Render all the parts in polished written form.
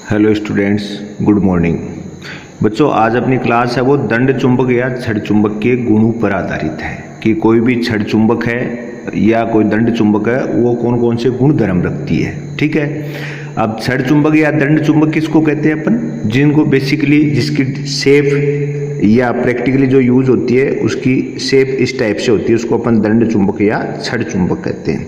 Hello students, good morning. बच्चों, आज अपनी क्लास है वो दंड चुंबक या छड़ चुंबक के गुणों पर आधारित है कि कोई भी छड़ चुंबक है या कोई दंड चुंबक है वो कौन कौन से गुण धर्म रखती है। ठीक है, अब छड़ चुंबक या दंड चुंबक किसको कहते हैं अपन, जिनको बेसिकली जिसकी शेप या प्रैक्टिकली जो यूज होती है उसकी शेप इस टाइप से होती है, उसको अपन दंड चुंबक या छड़ चुंबक कहते हैं।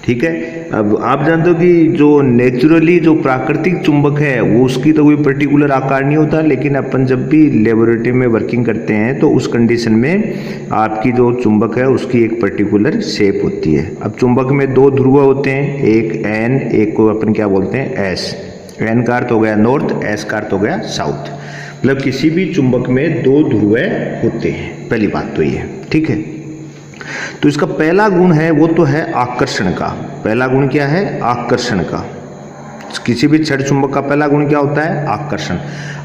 ठीक है, अब आप जानते हो कि जो नेचुरली जो प्राकृतिक चुंबक है वो उसकी तो कोई पर्टिकुलर आकार नहीं होता, लेकिन अपन जब भी लेबोरेटरी में वर्किंग करते हैं तो उस कंडीशन में आपकी जो चुंबक है उसकी एक पर्टिकुलर शेप होती है। अब चुंबक में दो ध्रुव होते हैं, एक एन, एक को अपन क्या बोलते हैं एस। एन का अर्थ हो गया नॉर्थ, एस का अर्थ हो गया साउथ। मतलब किसी भी चुंबक में दो ध्रुव होते हैं, पहली बात तो ये। ठीक है, तो इसका पहला गुण है वो तो है आकर्षण का। पहला गुण क्या है? आकर्षण का। किसी भी छड़ चुंबक का पहला गुण क्या होता है? आकर्षण।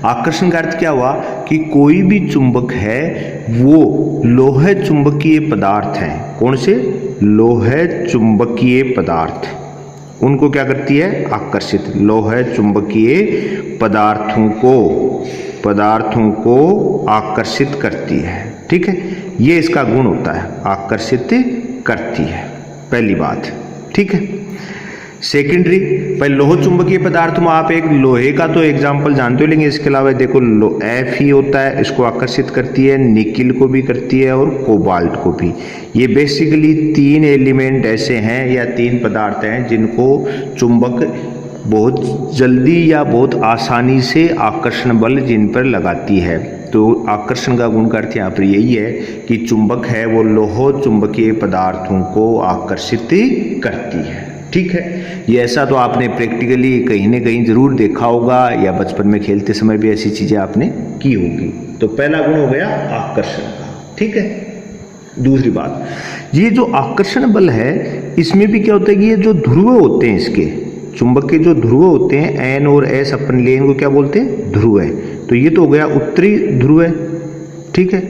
आकर्षण का अर्थ क्या हुआ कि कोई भी चुंबक है वो लोहे चुंबकीय पदार्थ है। कौन से? लोहे चुंबकीय पदार्थ, उनको क्या करती है? आकर्षित। लोहे चुंबकीय पदार्थों को आकर्षित करती है। ठीक है, ये इसका गुण होता है, आकर्षित करती है, पहली बात। ठीक है, सेकेंडरी, पहले लोह चुंबकीय पदार्थ में आप एक लोहे का तो एग्जांपल जानते हो, लेकिन इसके अलावा देखो एफ ही होता है, इसको आकर्षित करती है, निकिल को भी करती है और कोबाल्ट को भी। ये बेसिकली तीन एलिमेंट ऐसे हैं या तीन पदार्थ हैं जिनको चुंबक बहुत जल्दी या बहुत आसानी से आकर्षण बल जिन पर लगाती है। तो आकर्षण का गुण का अर्थ यहाँ पर यही है कि चुंबक है वो लोह चुंबकीय पदार्थों को आकर्षित करती है। ठीक है, ये ऐसा तो आपने प्रैक्टिकली कहीं ना कहीं जरूर देखा होगा या बचपन में खेलते समय भी ऐसी चीजें आपने की होगी। तो पहला गुण हो गया आकर्षण का। ठीक है, दूसरी बात, ये जो आकर्षण बल है इसमें भी क्या होता है कि ये जो ध्रुव होते हैं, इसके चुंबक के जो ध्रुव होते हैं एन और एस, अपन लिए इनको क्या बोलते हैं? ध्रुव है। तो ये तो हो गया उत्तरी ध्रुव है। ठीक है,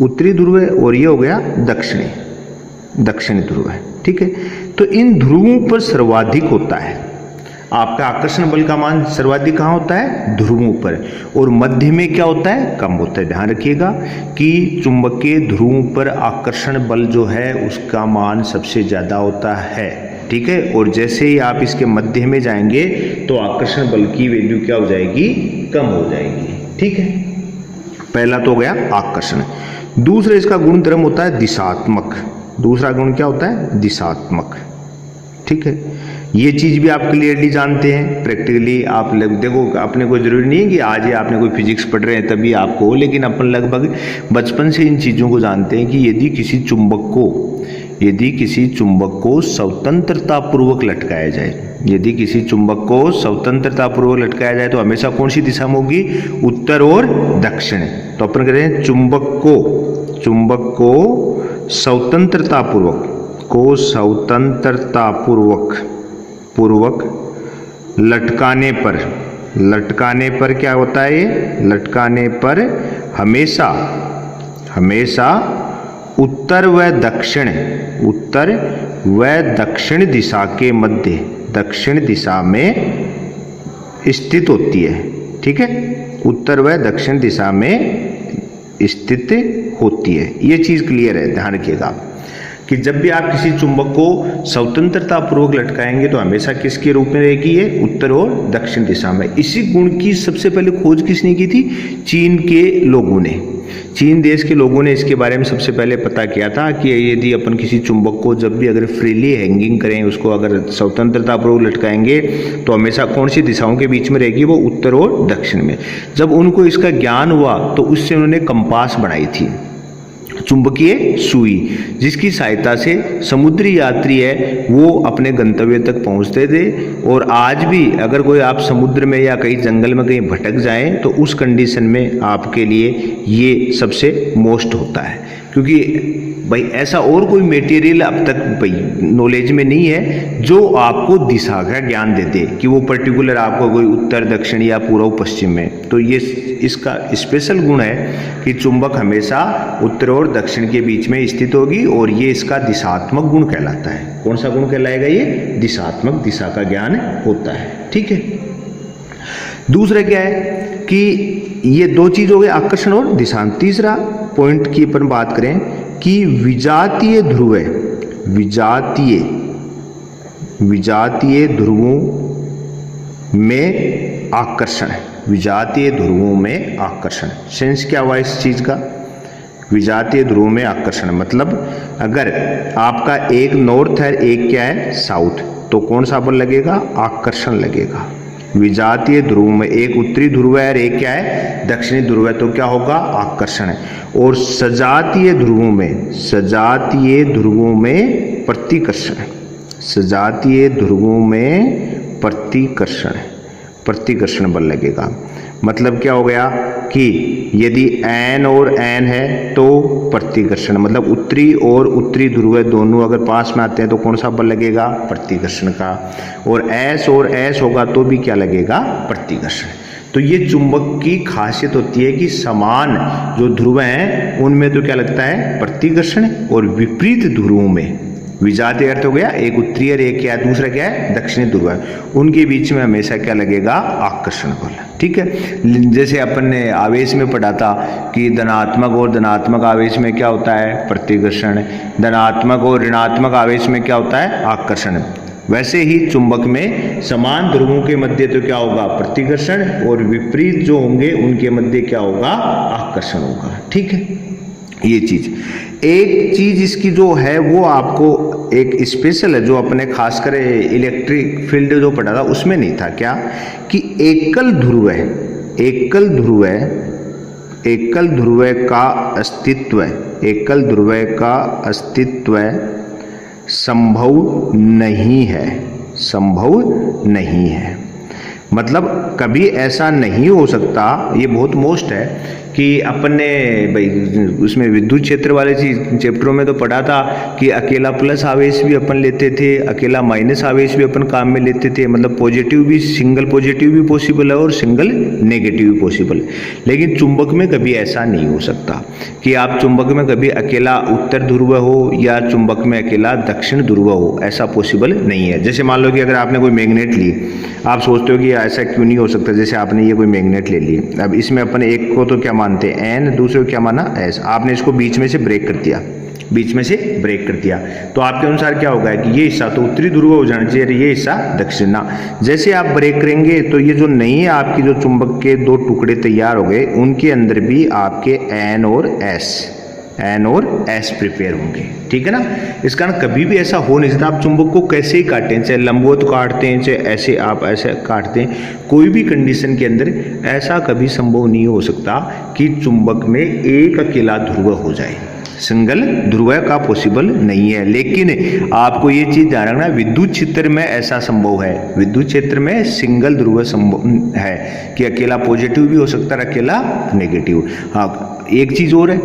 उत्तरी ध्रुव है, और ये हो गया दक्षिणी ध्रुव है। ठीक है, तो इन ध्रुवों पर सर्वाधिक होता है आपका आकर्षण बल का मान। सर्वाधिक कहाँ होता है? ध्रुवों पर। और मध्य में क्या होता है? कम होता है। ध्यान रखिएगा कि चुंबक के ध्रुवों पर आकर्षण बल जो है उसका मान सबसे ज्यादा होता है। ठीक है, और जैसे ही आप इसके मध्य में जाएंगे तो आकर्षण बल की वैल्यू क्या हो जाएगी? कम हो जाएगी। ठीक है, पहला तो हो गया आकर्षण। दूसरा इसका गुण धर्म होता है दिशात्मक। दूसरा गुण क्या होता है? दिशात्मक। ठीक है, ये चीज भी आप क्लियरली जानते हैं प्रैक्टिकली। आप देखो, अपने को जरूरी नहीं है कि आज ही आपने कोई फिजिक्स पढ़ रहे हैं तभी आपको, लेकिन अपन लगभग बचपन से इन चीजों को जानते हैं कि यदि किसी चुंबक को स्वतंत्रता पूर्वक लटकाया जाए, यदि किसी चुंबक को स्वतंत्रता पूर्वक लटकाया जाए तो हमेशा कौन सी दिशा में होगी? उत्तर और दक्षिण। तो अपन कह रहे हैं चुंबक को स्वतंत्रता पूर्वक लटकाने पर क्या होता है? ये लटकाने पर हमेशा उत्तर व दक्षिण दिशा के मध्य, दक्षिण दिशा में स्थित होती है। ठीक है, उत्तर व दक्षिण दिशा में स्थित होती है। ये चीज क्लियर है। ध्यान रखिएगा कि जब भी आप किसी चुंबक को स्वतंत्रता पूर्वक लटकाएंगे तो हमेशा किसके रूप में रहेगी? ये उत्तर और दक्षिण दिशा में। इसी गुण की सबसे पहले खोज किसने की थी? चीन देश के लोगों ने इसके बारे में सबसे पहले पता किया था कि यदि अपन किसी चुंबक को जब भी अगर फ्रीली हैंगिंग करें, उसको अगर स्वतंत्रता पूर्वक लटकाएंगे तो हमेशा कौन सी दिशाओं के बीच में रहेगी? वो उत्तर और दक्षिण में। जब उनको इसका ज्ञान हुआ तो उससे उन्होंने कंपास बनाई थी, चुंबकीय सुई, जिसकी सहायता से समुद्री यात्री है वो अपने गंतव्य तक पहुंचते थे। और आज भी अगर कोई आप समुद्र में या कहीं जंगल में कहीं भटक जाएं तो उस कंडीशन में आपके लिए ये सबसे मोस्ट होता है, क्योंकि भाई ऐसा और कोई मटेरियल अब तक भाई नॉलेज में नहीं है जो आपको दिशा का ज्ञान दे दे कि वो पर्टिकुलर आपको कोई उत्तर दक्षिण या पूर्व पश्चिम में। तो ये इसका स्पेशल गुण है कि चुंबक हमेशा उत्तर और दक्षिण के बीच में स्थित होगी, और ये इसका दिशात्मक गुण कहलाता है। कौन सा गुण कहलाएगा? ये दिशात्मक, दिशा का ज्ञान होता है। ठीक है, दूसरा क्या है कि ये दो चीज हो गए, आकर्षण और दिशांत। तीसरा पॉइंट की अपन बात करें कि विजातीय ध्रुव, विजातीय ध्रुवों में आकर्षण, विजातीय ध्रुवों में आकर्षण। सेंस क्या हुआ इस चीज का, विजातीय ध्रुवों में आकर्षण मतलब अगर आपका एक नॉर्थ है एक क्या है साउथ, तो कौन सा बल लगेगा, आकर्षण लगेगा। विजातीय ध्रुव में एक उत्तरी ध्रुव है और एक क्या है दक्षिणी ध्रुव है, तो क्या होगा, आकर्षण है। और सजातीय ध्रुवों में, सजातीय ध्रुवों में प्रतिकर्षण है, सजातीय ध्रुवों में प्रतिकर्षण, प्रतिकर्षण बल लगेगा। मतलब क्या हो गया कि यदि एन और एन है तो प्रतिकर्षण, मतलब उत्तरी और उत्तरी ध्रुव दोनों अगर पास में आते हैं तो कौन सा बल लगेगा, प्रतिकर्षण का। और एस और एस होगा तो भी क्या लगेगा, प्रतिकर्षण। तो ये चुंबक की खासियत होती है कि समान जो ध्रुव हैं उनमें तो क्या लगता है, प्रतिकर्षण, और विपरीत ध्रुवों में, विजातीय अर्थ हो गया एक उत्तरी और एक क्या है दूसरा क्या है दक्षिणी ध्रुव है, उनके बीच में हमेशा क्या लगेगा, आकर्षण बल। ठीक है, जैसे अपन ने आवेश में पढ़ा था कि धनात्मक और धनात्मक आवेश में क्या होता है, प्रतिकर्षण, धनात्मक और ऋणात्मक आवेश में क्या होता है, आकर्षण। वैसे ही चुंबक में समान ध्रुवों के मध्य तो क्या होगा, प्रतिकर्षण, और विपरीत जो होंगे उनके मध्य क्या होगा, आकर्षण होगा। ठीक है, ये चीज। एक चीज इसकी जो है वो आपको एक स्पेशल है, जो अपने खासकर इलेक्ट्रिक फील्ड जो पढ़ा था उसमें नहीं था, क्या कि एकल ध्रुव है, एकल ध्रुव है, एकल ध्रुव का अस्तित्व, एकल ध्रुव का अस्तित्व संभव नहीं है, संभव नहीं है। मतलब कभी ऐसा नहीं हो सकता, ये बहुत मोस्ट है कि अपन ने भाई उसमें विद्युत क्षेत्र वाले चैप्टरों में तो पढ़ा था कि अकेला प्लस आवेश भी अपन लेते थे, अकेला माइनस आवेश भी अपन काम में लेते थे, मतलब पॉजिटिव भी, सिंगल पॉजिटिव भी पॉसिबल है और सिंगल नेगेटिव भी पॉसिबल है। लेकिन चुंबक में कभी ऐसा नहीं हो सकता कि आप चुंबक में कभी अकेला उत्तर ध्रुव हो या चुंबक में अकेला दक्षिण ध्रुव हो, ऐसा पॉसिबल नहीं है। जैसे मान लो कि अगर आपने कोई मैग्नेट ली, आप सोचते हो कि ऐसा क्यों नहीं हो सकता, जैसे आपने ये कोई मैग्नेट ले ली, अब इसमें अपन एक को तो क्या मानते हैं एन, दूसरे को क्या माना एस, आपने इसको बीच में से ब्रेक कर दिया, बीच में से ब्रेक कर दिया, तो आपके अनुसार क्या होगा कि ये हिस्सा तो उत्तरी ध्रुव हो जाना चाहिए, ये हिस्सा दक्षिण ना। जैसे आप ब्रेक करेंगे तो ये जो नहीं है आपकी जो चुंबक के दो टुकड़े तैयार हो गए, उनके अंदर भी आपके एन और एस प्रिपेयर होंगे। ठीक है ना, इस कारण कभी भी ऐसा हो नहीं सकता। आप चुंबक को कैसे ही काटें, चाहे लंबवत काटते हैं, चाहे ऐसे आप ऐसे काटते हैं, कोई भी कंडीशन के अंदर ऐसा कभी संभव नहीं हो सकता कि चुंबक में एक अकेला ध्रुव हो जाए, सिंगल ध्रुव का पॉसिबल नहीं है। लेकिन आपको ये चीज ध्यान रखना, विद्युत क्षेत्र में ऐसा संभव है, विद्युत क्षेत्र में सिंगल ध्रुव संभव है कि अकेला पॉजिटिव भी हो सकता है, अकेला नेगेटिव। हाँ, एक चीज और है,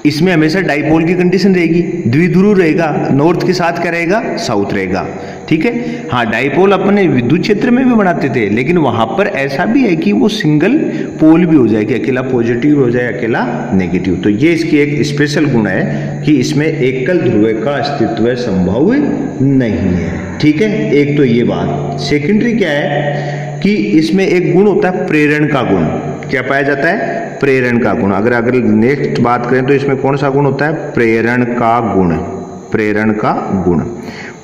इसमें हमेशा डाइपोल की कंडीशन रहेगी, द्विध्रुव रहेगा, नॉर्थ के साथ क्या रहेगा, साउथ रहेगा। ठीक है, हाँ, डाइपोल अपने विद्युत क्षेत्र में भी बनाते थे, लेकिन वहां पर ऐसा भी है कि वो सिंगल पोल भी हो जाए, कि अकेला पॉजिटिव हो जाए, अकेला नेगेटिव। तो ये इसकी एक स्पेशल गुण है कि इसमें एकल ध्रुव का अस्तित्व संभव नहीं है। ठीक है, एक तो ये बात। सेकेंडरी क्या है कि इसमें एक गुण होता है प्रेरण का गुण। क्या पाया जाता है, प्रेरण का गुण। अगर नेक्स्ट बात करें तो इसमें कौन सा गुण होता है, प्रेरण का गुण, प्रेरण का गुण।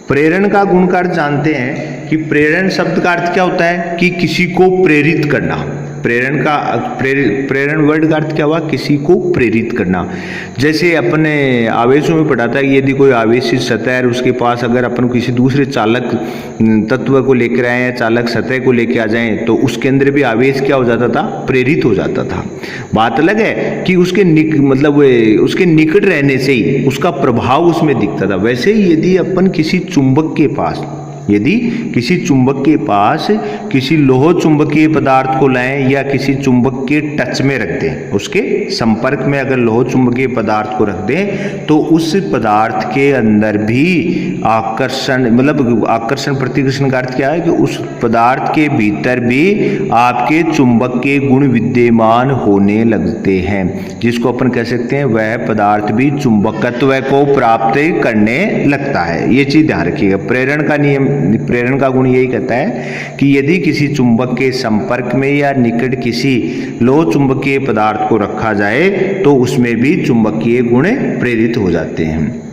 प्रेरण का गुण का अर्थ जानते हैं कि प्रेरण शब्द का अर्थ क्या होता है कि किसी को प्रेरित करना। प्रेरण वर्ड का अर्थ क्या हुआ, किसी को प्रेरित करना। जैसे अपने आवेशों में पढ़ा था कि यदि कोई आवेशित सतह है, उसके पास अगर अपन किसी दूसरे चालक तत्व को लेकर आए या चालक सतह को लेकर आ जाएं, तो उसके अंदर भी आवेश क्या हो जाता था, प्रेरित हो जाता था। बात अलग है कि उसके उसके निकट रहने से ही उसका प्रभाव उसमें दिखता था। वैसे ही यदि अपन किसी चुंबक के पास, यदि किसी चुंबक के पास किसी लोह चुंबकीय पदार्थ को लाएं या किसी चुंबक के टच में रख दें, उसके संपर्क में अगर लोह चुंबकीय पदार्थ को रख दें, तो उस पदार्थ के अंदर भी आकर्षण, मतलब आकर्षण प्रतिकर्षण का अर्थ क्या है कि उस पदार्थ के भीतर भी आपके चुंबक के गुण विद्यमान होने लगते हैं, जिसको अपन कह सकते हैं वह पदार्थ भी चुंबकत्व को प्राप्त करने लगता है। ये चीज ध्यान रखिएगा। प्रेरण का नियम प्रेरण का गुण यही कहता है कि यदि किसी चुंबक के संपर्क में या निकट किसी लोह चुंबकीय पदार्थ को रखा जाए तो उसमें भी चुंबकीय गुण प्रेरित हो जाते हैं।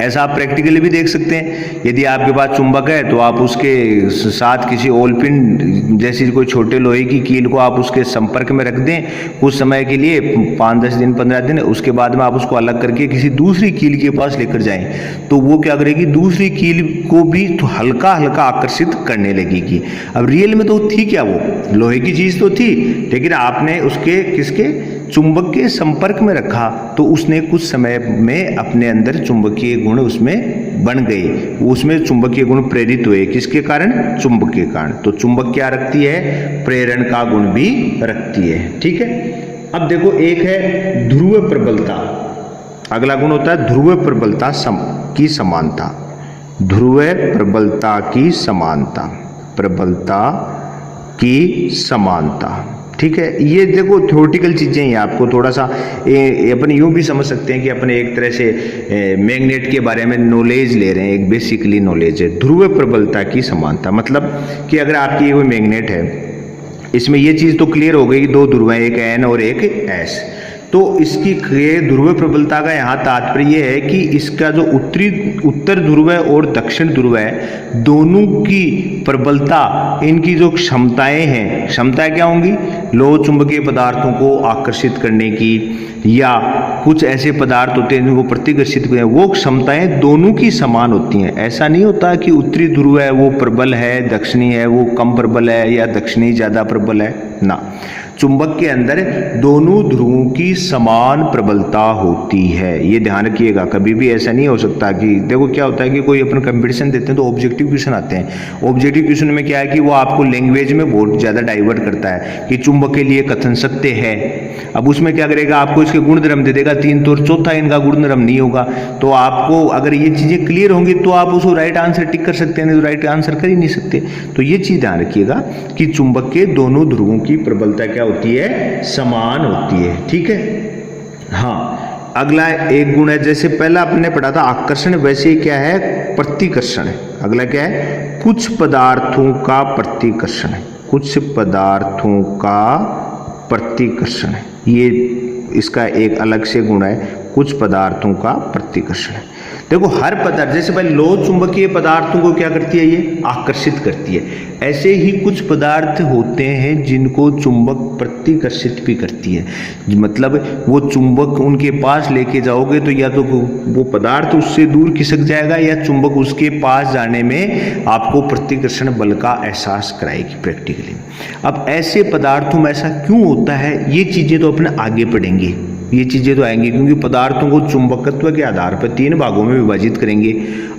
ऐसा आप प्रैक्टिकली भी देख सकते हैं। यदि आपके पास चुंबक है तो आप उसके साथ किसी ओलपिन जैसी कोई छोटे लोहे की कील को आप उसके संपर्क में रख दें कुछ समय के लिए, 5-10 दिन 15 दिन, उसके बाद में आप उसको अलग करके किसी दूसरी कील के पास लेकर जाएं तो वो क्या करेगी, दूसरी कील को भी तो हल्का हल्का आकर्षित करने लगेगी। अब रियल में तो थी क्या, वो लोहे की चीज तो थी, लेकिन आपने उसके किसके चुंबक के संपर्क में रखा तो उसने कुछ समय में अपने अंदर चुंबकीय गुण उसमें बन गए, उसमें चुंबकीय गुण प्रेरित हुए। किसके कारण? चुंबक के कारण। तो चुंबक क्या रखती है? प्रेरण का गुण भी रखती है। ठीक है। अब देखो, एक है ध्रुव प्रबलता, अगला गुण होता है ध्रुव प्रबलता की समानता। ध्रुव प्रबलता की समानता, प्रबलता की समानता। ठीक है। ये देखो थ्योरेटिकल चीजें हैं, आपको थोड़ा सा अपन यूं भी समझ सकते हैं कि अपन एक तरह से मैग्नेट के बारे में नॉलेज ले रहे हैं, एक बेसिकली नॉलेज है। ध्रुव प्रबलता की समानता मतलब कि अगर आपकी ये कोई मैग्नेट है, इसमें ये चीज तो क्लियर हो गई, दो ध्रुव हैं, एक एन और एक एस। तो इसकी ध्रुव प्रबलता का यहाँ तात्पर्य है कि इसका जो उत्तर ध्रुव है और दक्षिण ध्रुव है, दोनों की प्रबलता, इनकी जो क्षमताएं हैं, क्षमताएं क्या होंगी? लोह चुंबकीय पदार्थों को आकर्षित करने की, या कुछ ऐसे पदार्थ होते हैं जिनको प्रतिकर्षित करते हैं, वो क्षमताएं दोनों की समान होती हैं। ऐसा नहीं होता कि उत्तरी ध्रुव है वो प्रबल है, दक्षिणी है वो कम प्रबल है, या दक्षिणी ज्यादा प्रबल है ना। चुंबक के अंदर दोनों ध्रुवों की समान प्रबलता होती है, ये ध्यान रखिएगा। कभी भी ऐसा नहीं हो सकता कि देखो क्या होता है कि कोई अपन कंपटीशन देते हैं तो ऑब्जेक्टिव क्वेश्चन आते हैं। ऑब्जेक्टिव क्वेश्चन में क्या है कि वो आपको लैंग्वेज में बहुत ज्यादा डाइवर्ट करता है कि चुंबक के लिए कथन सत्य है। अब उसमें क्या करेगा, आपको इसके गुणधर्म दे देगा 3 तो, और चौथा इनका गुणधर्म नहीं होगा। तो आपको अगर ये चीजें क्लियर होंगी तो आप उसको राइट आंसर टिक कर सकते हैं, नहीं तो राइट आंसर कर ही नहीं सकते। तो ये चीज ध्यान रखिएगा कि चुंबक के दोनों ध्रुवों की प्रबलता क्या होती है? समान होती है। ठीक है। हाँ, अगला एक गुण है, जैसे पहला आपने पढ़ा था आकर्षण, वैसे ही क्या है? प्रतिकर्षण है। अगला क्या है? कुछ पदार्थों का प्रतिकर्षण है। कुछ पदार्थों का प्रतिकर्षण है, ये इसका एक अलग से गुण है, कुछ पदार्थों का प्रतिकर्षण है। देखो हर पदार्थ, जैसे भाई लोह चुंबकीय पदार्थों को क्या करती है? ये आकर्षित करती है। ऐसे ही कुछ पदार्थ होते हैं जिनको चुंबक प्रतिकर्षित भी करती है। मतलब वो चुंबक उनके पास लेके जाओगे तो या तो वो पदार्थ उससे दूर खिसक जाएगा, या चुंबक उसके पास जाने में आपको प्रतिकर्षण बल का एहसास कराएगी प्रैक्टिकली। अब ऐसे पदार्थों में ऐसा क्यों होता है, ये चीजें तो अपने आगे पढ़ेंगे, ये चीजें तो आएंगी, क्योंकि पदार्थों को चुंबकत्व के आधार पर 3 भागों में विभाजित करेंगे,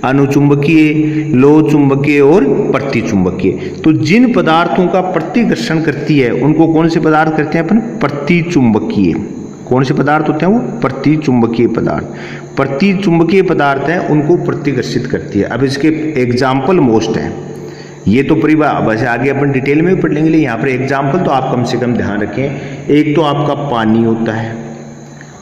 अनुचुंबकीय, लोह चुंबकीय और प्रतिचुंबकीय। तो जिन पदार्थों का प्रतिकर्षण करती है उनको कौन से पदार्थ करते हैं अपन? प्रतिचुंबकीय। कौन से पदार्थ होते हैं वो? प्रतिचुंबकीय पदार्थ। प्रतिचुंबकीय पदार्थ हैं उनको प्रतिकर्षित करती है। अब इसके एग्जाम्पल मोस्ट है, ये तो पूरी वैसे आगे अपन डिटेल में भी पढ़ लेंगे, लेकिन यहाँ पर एग्जाम्पल तो आप कम से कम ध्यान रखें। एक तो आपका पानी होता है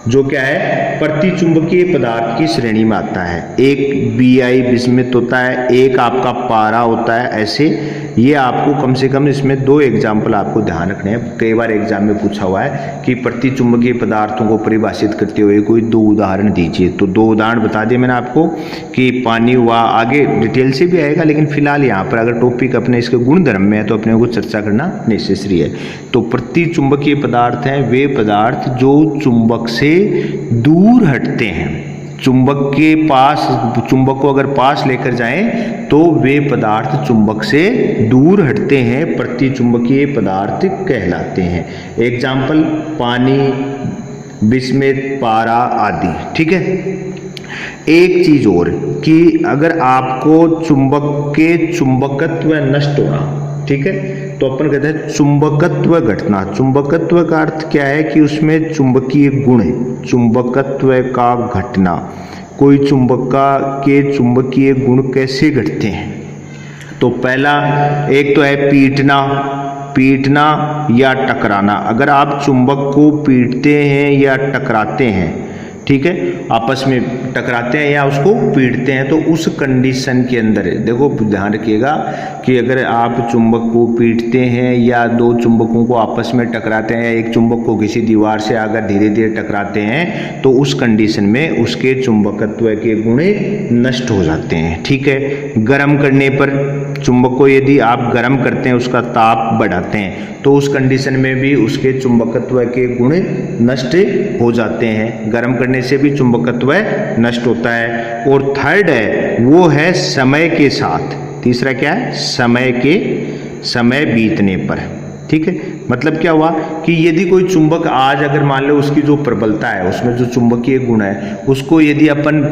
जो क्या है? प्रतिचुंबकीय पदार्थ की श्रेणी में आता है। एक BI बिस्मित होता है, एक आपका पारा होता है। ऐसे ये आपको कम से कम इसमें 2 एग्जाम्पल आपको ध्यान रखने हैं। कई बार एग्जाम में पूछा हुआ है कि प्रतिचुंबकीय पदार्थों को परिभाषित करते हुए कोई 2 उदाहरण दीजिए। तो 2 उदाहरण बता दिए मैंने आपको कि पानी हुआ, आगे डिटेल से भी आएगा, लेकिन फिलहाल यहाँ पर अगर टॉपिक अपने इसके गुणधर्म में है तो अपने को चर्चा करना नेसेसरी है। तो प्रतिचुंबकीय पदार्थ हैं वे पदार्थ जो चुंबक से दूर हटते हैं। चुंबक के पास, चुंबक को अगर पास लेकर जाएं तो वे पदार्थ चुंबक से दूर हटते हैं, प्रतिचुंबकीय पदार्थ कहलाते हैं। एग्जाम्पल पानी, बिस्मित, पारा आदि। ठीक है। एक चीज और कि अगर आपको चुंबक के चुंबकत्व नष्ट होना, ठीक है, तो अपन कहते हैं चुंबकत्व घटना। चुंबकत्व का अर्थ क्या है कि उसमें चुंबकीय गुण है, चुंबकत्व का घटना। कोई चुंबक के चुंबकीय गुण कैसे घटते हैं? तो पहला एक तो है पीटना, पीटना या टकराना। अगर आप चुंबक को पीटते हैं या टकराते हैं ठीक है, आपस में टकराते हैं या उसको पीटते हैं, तो उस कंडीशन के अंदर देखो ध्यान रखिएगा कि अगर आप चुंबक को पीटते हैं या दो चुंबकों को आपस में टकराते हैं या एक चुंबक को किसी दीवार से अगर धीरे धीरे टकराते हैं तो उस कंडीशन में उसके चुंबकत्व के गुण नष्ट हो जाते हैं। ठीक है, गर्म करने पर चुंबक को यदि आप गर्म करते हैं, उसका ताप बढ़ाते हैं, तो उस कंडीशन में भी उसके चुंबकत्व के गुण नष्ट हो जाते हैं। गर्म करने से भी चुंबकत्व नष्ट होता है। और थर्ड है वो है समय के साथ। तीसरा क्या है? समय बीतने पर। ठीक है, मतलब क्या हुआ कि यदि कोई चुंबक आज अगर मान लो उसकी जो प्रबलता है, उसमें जो चुंबकीय गुण है, उसको यदि अपन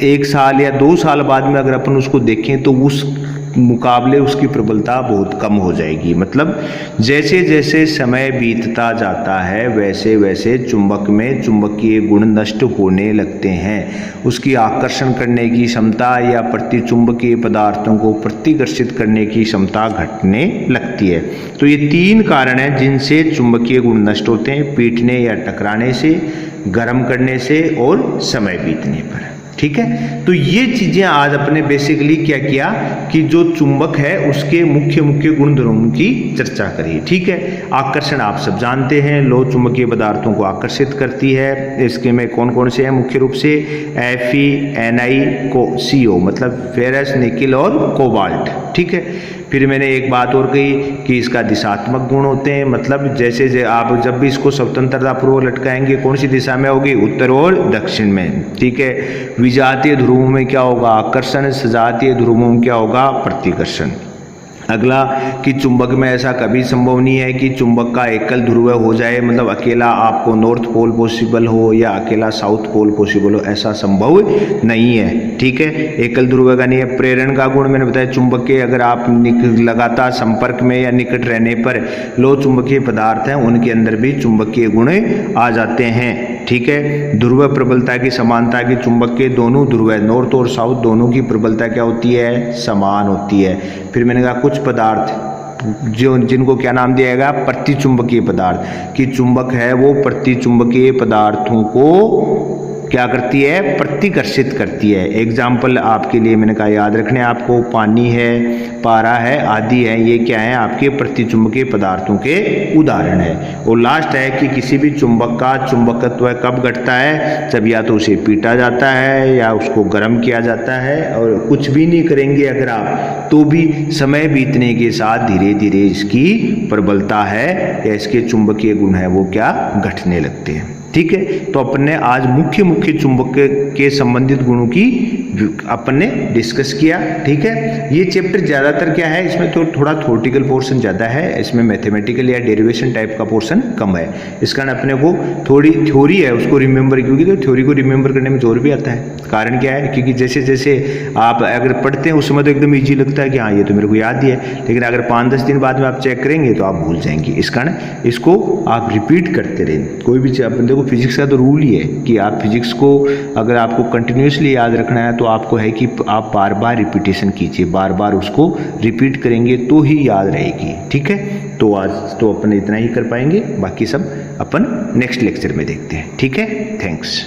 1 साल या 2 साल बाद में अगर अपन उसको देखें तो उस मुकाबले उसकी प्रबलता बहुत कम हो जाएगी। मतलब जैसे जैसे समय बीतता जाता है वैसे वैसे चुंबक में चुंबकीय गुण नष्ट होने लगते हैं। उसकी आकर्षण करने की क्षमता या प्रतिचुंबकीय पदार्थों को प्रतिकर्षित करने की क्षमता घटने लगती है। तो ये 3 कारण हैं जिनसे चुंबकीय गुण नष्ट होते हैं: पीटने या टकराने से, गर्म करने से और समय बीतने पर। ठीक है, तो ये चीजें आज अपने बेसिकली क्या किया कि जो चुंबक है उसके मुख्य मुख्य गुण धर्मों की चर्चा करी। ठीक है, आकर्षण आप सब जानते हैं, लौह चुंबकीय पदार्थों को आकर्षित करती है। इसके में कौन कौन से हैं? मुख्य रूप से FeNiCO, मतलब फेरस, निकिल और कोबाल्ट। ठीक है, फिर मैंने एक बात और कही कि इसका दिशात्मक गुण होते हैं, मतलब जैसे आप जब भी इसको स्वतंत्रता पूर्वक लटकाएंगे कौन सी दिशा में होगी? उत्तर और दक्षिण में। ठीक है, विजातीय ध्रुवों में क्या होगा? आकर्षण। सजातीय ध्रुवों में क्या होगा? प्रतिकर्षण। अगला कि चुंबक में ऐसा कभी संभव नहीं है कि चुंबक का एकल ध्रुव हो जाए, मतलब अकेला आपको नॉर्थ पोल पॉसिबल हो या अकेला साउथ पोल पॉसिबल हो, ऐसा संभव नहीं है। ठीक है, एकल ध्रुव का नहीं है। प्रेरण का गुण मैंने बताया, चुंबक के अगर आप लगातार संपर्क में या निकट रहने पर लौह चुंबकीय पदार्थ हैं उनके अंदर भी चुंबकीय गुण आ जाते हैं। ठीक है, ध्रुव प्रबलता की समानता की चुंबक के दोनों ध्रुव नॉर्थ और साउथ दोनों की प्रबलता क्या होती है? समान होती है। फिर मैंने कहा कुछ पदार्थ जिनको क्या नाम दिया गया? प्रतिचुंबकीय पदार्थ, कि चुंबक है वो प्रतिचुंबकीय पदार्थों को क्या करती है? प्रतिकर्षित करती है। एग्जाम्पल आपके लिए मैंने कहा याद रखने आपको, पानी है, पारा है, आदि है, ये क्या है? आपके प्रतिचुंबकीय पदार्थों के उदाहरण है। और लास्ट है कि किसी भी चुंबक का चुंबकत्व कब घटता है? जब या तो उसे पीटा जाता है या उसको गर्म किया जाता है, और कुछ भी नहीं करेंगे अगर आप तो भी समय बीतने के साथ धीरे धीरे इसकी प्रबलता है या इसके चुंबकीय गुण है वो क्या? घटने लगते हैं। ठीक है, तो अपन ने आज मुख्य मुख्य चुंबक के संबंधित गुणों की अपन ने डिस्कस किया। ठीक है, ये चैप्टर ज्यादातर क्या है, इसमें तो थोड़ा थ्योरेटिकल पोर्शन ज्यादा है, इसमें मैथमेटिकल या डेरिवेशन टाइप का पोर्शन कम है। इस कारण अपने को थोड़ी थ्योरी है उसको रिमेंबर, क्योंकि तो थ्योरी को रिमेंबर करने में जोर भी आता है। कारण क्या है? क्योंकि जैसे जैसे आप अगर पढ़ते हैं उस समय तो एकदम ईजी लगता है कि हाँ ये तो मेरे को याद ही है, लेकिन अगर 5-10 दिन बाद में आप चेक करेंगे तो आप भूल जाएंगे। इस कारण इसको आप रिपीट करते रहें। कोई भी देखो फिजिक्स का तो रूल ही है कि आप फिजिक्स को अगर आपको कंटिन्यूसली याद रखना है तो आपको है कि आप बार बार रिपीटेशन कीजिए, बार बार उसको रिपीट करेंगे तो ही याद रहेगी। ठीक है, तो आज तो अपन इतना ही कर पाएंगे, बाकी सब अपन नेक्स्ट लेक्चर में देखते हैं। ठीक है, थैंक्स।